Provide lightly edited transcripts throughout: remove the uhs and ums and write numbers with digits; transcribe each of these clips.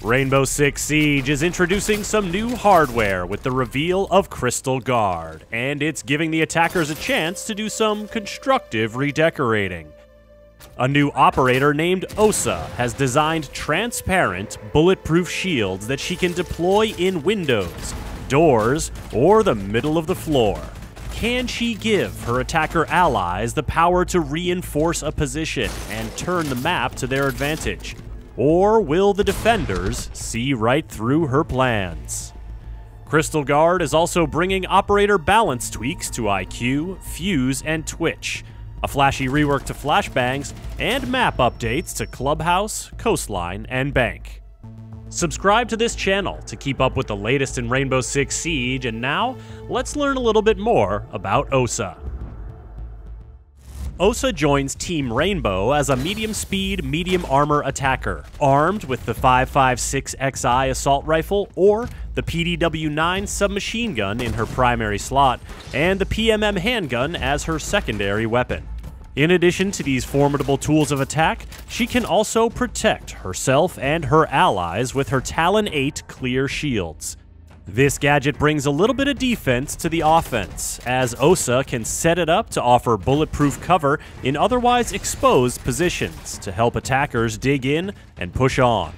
Rainbow Six Siege is introducing some new hardware with the reveal of Crystal Guard, and it's giving the attackers a chance to do some constructive redecorating. A new operator named Osa has designed transparent, bulletproof shields that she can deploy in windows, doors, or the middle of the floor. Can she give her attacker allies the power to reinforce a position and turn the map to their advantage? Or will the defenders see right through her plans? Crystal Guard is also bringing operator balance tweaks to IQ, Fuse, and Twitch, a flashy rework to flashbangs, and map updates to Clubhouse, Coastline, and Bank. Subscribe to this channel to keep up with the latest in Rainbow Six Siege, and now, let's learn a little bit more about Osa. Osa joins Team Rainbow as a medium-speed, medium-armor attacker, armed with the 5.56 XI assault rifle or the PDW-9 submachine gun in her primary slot, and the PMM handgun as her secondary weapon. In addition to these formidable tools of attack, she can also protect herself and her allies with her Talon 8 clear shields. This gadget brings a little bit of defense to the offense, as Osa can set it up to offer bulletproof cover in otherwise exposed positions to help attackers dig in and push on.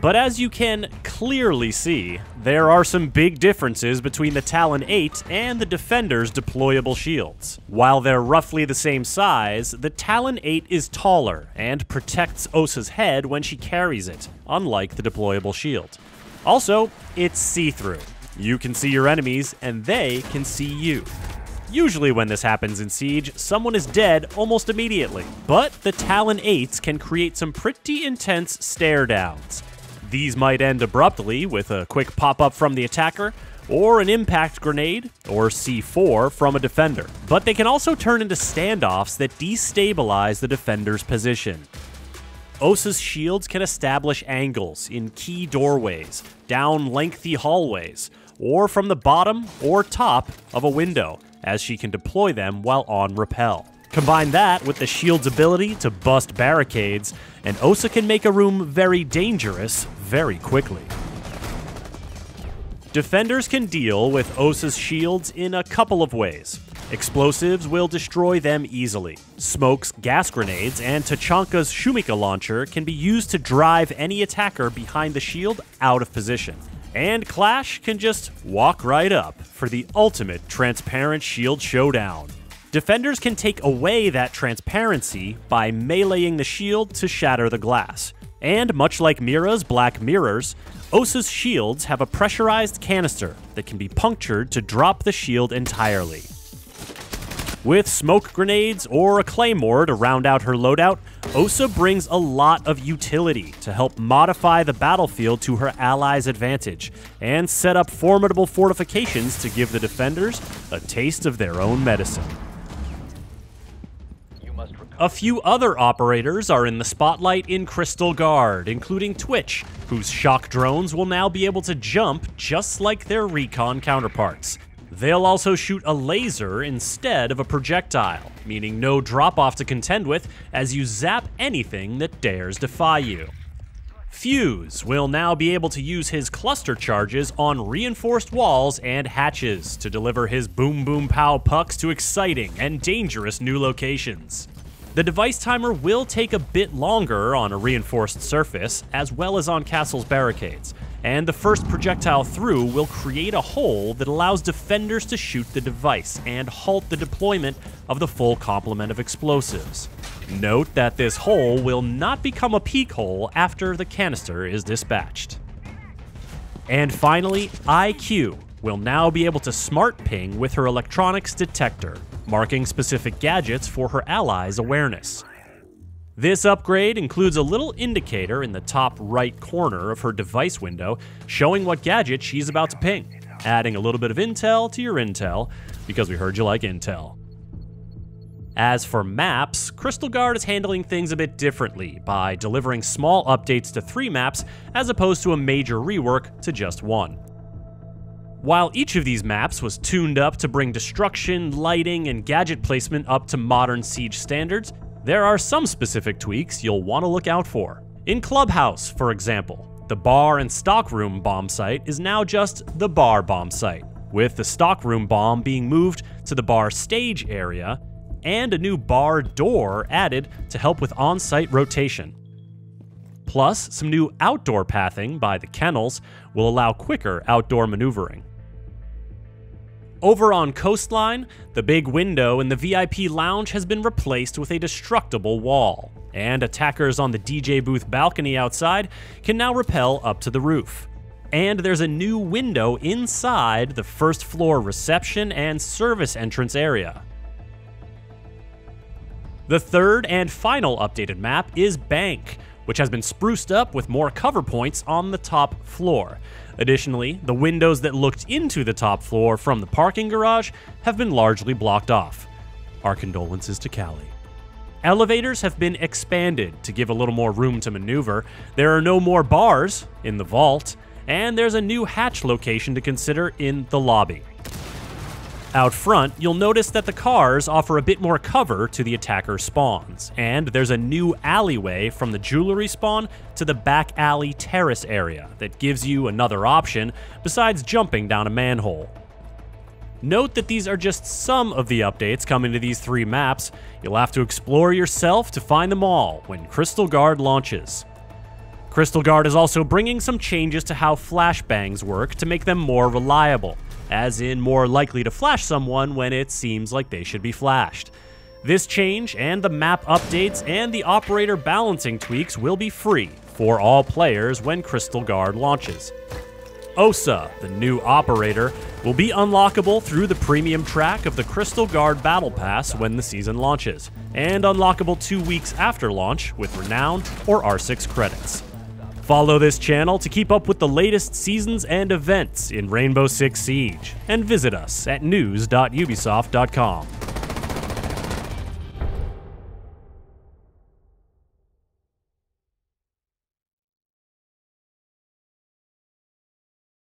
But as you can clearly see, there are some big differences between the Talon 8 and the Defender's deployable shields. While they're roughly the same size, the Talon 8 is taller and protects Osa's head when she carries it, unlike the deployable shield. Also, it's see-through. You can see your enemies, and they can see you. Usually when this happens in Siege, someone is dead almost immediately, but the Talon 8s can create some pretty intense stare-downs. These might end abruptly with a quick pop-up from the attacker, or an impact grenade, or C4 from a defender. But they can also turn into standoffs that destabilize the defender's position. Osa's shields can establish angles in key doorways, down lengthy hallways, or from the bottom or top of a window, as she can deploy them while on rappel. Combine that with the shield's ability to bust barricades, and Osa can make a room very dangerous very quickly. Defenders can deal with Osa's shields in a couple of ways. Explosives will destroy them easily. Smoke's gas grenades and Tachanka's Shumika launcher can be used to drive any attacker behind the shield out of position. And Clash can just walk right up for the ultimate transparent shield showdown. Defenders can take away that transparency by meleeing the shield to shatter the glass. And much like Mira's Black Mirrors, Osa's shields have a pressurized canister that can be punctured to drop the shield entirely. With smoke grenades or a claymore to round out her loadout, Osa brings a lot of utility to help modify the battlefield to her allies' advantage, and set up formidable fortifications to give the defenders a taste of their own medicine. A few other operators are in the spotlight in Crystal Guard, including Twitch, whose shock drones will now be able to jump just like their recon counterparts. They'll also shoot a laser instead of a projectile, meaning no drop-off to contend with as you zap anything that dares defy you. Fuse will now be able to use his cluster charges on reinforced walls and hatches to deliver his boom boom pow pucks to exciting and dangerous new locations. The device timer will take a bit longer on a reinforced surface, as well as on castle's barricades, and the first projectile through will create a hole that allows defenders to shoot the device and halt the deployment of the full complement of explosives. Note that this hole will not become a peek hole after the canister is dispatched. And finally, IQ will now be able to smart ping with her electronics detector, marking specific gadgets for her allies' awareness. This upgrade includes a little indicator in the top right corner of her device window showing what gadget she's about to ping, adding a little bit of intel to your intel, because we heard you like intel. As for maps, Crystal Guard is handling things a bit differently by delivering small updates to 3 maps as opposed to a major rework to just 1. While each of these maps was tuned up to bring destruction, lighting, and gadget placement up to modern Siege standards, there are some specific tweaks you'll want to look out for. In Clubhouse, for example, the bar and stockroom bomb site is now just the bar bomb site, with the stockroom bomb being moved to the bar stage area, and a new bar door added to help with on-site rotation. Plus, some new outdoor pathing by the kennels will allow quicker outdoor maneuvering. Over on Coastline, the big window in the VIP lounge has been replaced with a destructible wall, and attackers on the DJ booth balcony outside can now rappel up to the roof. And there's a new window inside the first floor reception and service entrance area. The third and final updated map is Bank, which has been spruced up with more cover points on the top floor. Additionally, the windows that looked into the top floor from the parking garage have been largely blocked off. Our condolences to Callie. Elevators have been expanded to give a little more room to maneuver. There are no more bars in the vault, and there's a new hatch location to consider in the lobby. Out front, you'll notice that the cars offer a bit more cover to the attacker spawns, and there's a new alleyway from the jewelry spawn to the back alley terrace area that gives you another option besides jumping down a manhole. Note that these are just some of the updates coming to these 3 maps. You'll have to explore yourself to find them all when Crystal Guard launches. Crystal Guard is also bringing some changes to how flashbangs work to make them more reliable, as in more likely to flash someone when it seems like they should be flashed. This change and the map updates and the operator balancing tweaks will be free for all players when Crystal Guard launches. Osa, the new operator, will be unlockable through the premium track of the Crystal Guard Battle Pass when the season launches, and unlockable 2 weeks after launch with Renown or R6 credits. Follow this channel to keep up with the latest seasons and events in Rainbow Six Siege, and visit us at news.ubisoft.com.